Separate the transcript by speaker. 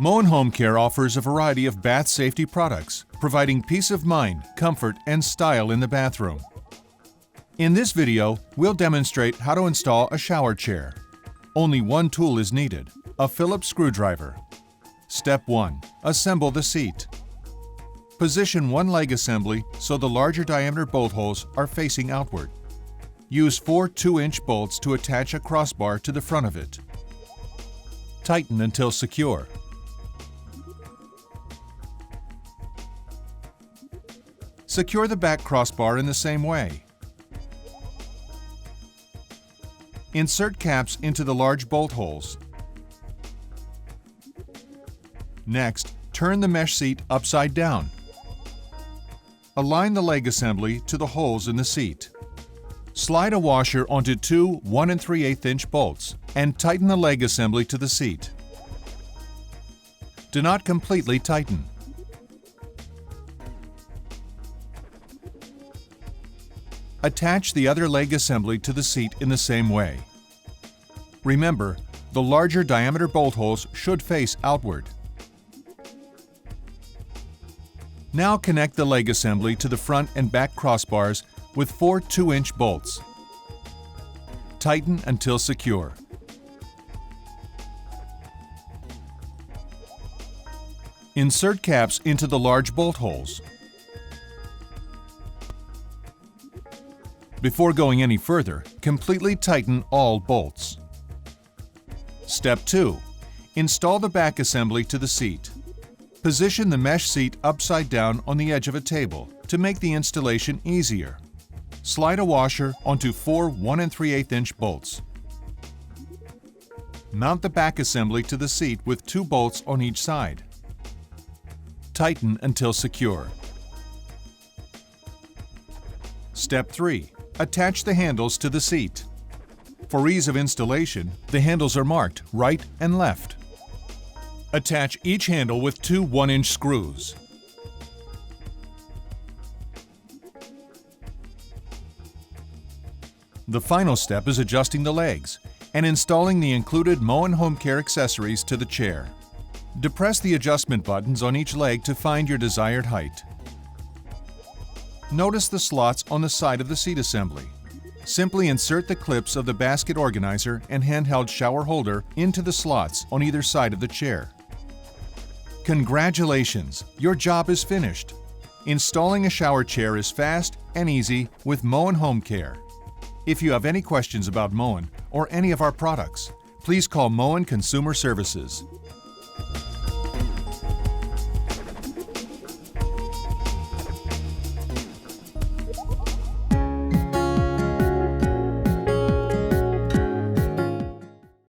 Speaker 1: Moen Home Care offers a variety of bath safety products, providing peace of mind, comfort, and style in the bathroom. In this video, we'll demonstrate how to install a shower chair. Only one tool is needed, a Phillips screwdriver. Step 1. Assemble the seat. Position one leg assembly so the larger diameter bolt holes are facing outward. Use 4 2-inch bolts to attach a crossbar to the front of it. Tighten until secure. Secure the back crossbar in the same way. Insert caps into the large bolt holes. Next, turn the mesh seat upside down. Align the leg assembly to the holes in the seat. Slide a washer onto 2 1 3/8-inch bolts and tighten the leg assembly to the seat. Do not completely tighten. Attach the other leg assembly to the seat in the same way. Remember, the larger diameter bolt holes should face outward. Now connect the leg assembly to the front and back crossbars with 4 2-inch bolts. Tighten until secure. Insert caps into the large bolt holes. Before going any further, completely tighten all bolts. Step 2. Install the back assembly to the seat. Position the mesh seat upside down on the edge of a table to make the installation easier. Slide a washer onto 4 1 3/8-inch bolts. Mount the back assembly to the seat with 2 bolts on each side. Tighten until secure. Step 3. Attach the handles to the seat. For ease of installation, the handles are marked right and left. Attach each handle with 2 1-inch screws. The final step is adjusting the legs and installing the included Moen Home Care accessories to the chair. Depress the adjustment buttons on each leg to find your desired height. Notice the slots on the side of the seat assembly. Simply insert the clips of the basket organizer and handheld shower holder into the slots on either side of the chair. Congratulations! Your job is finished. Installing a shower chair is fast and easy with Moen Home Care. If you have any questions about Moen or any of our products, please call Moen Consumer Services.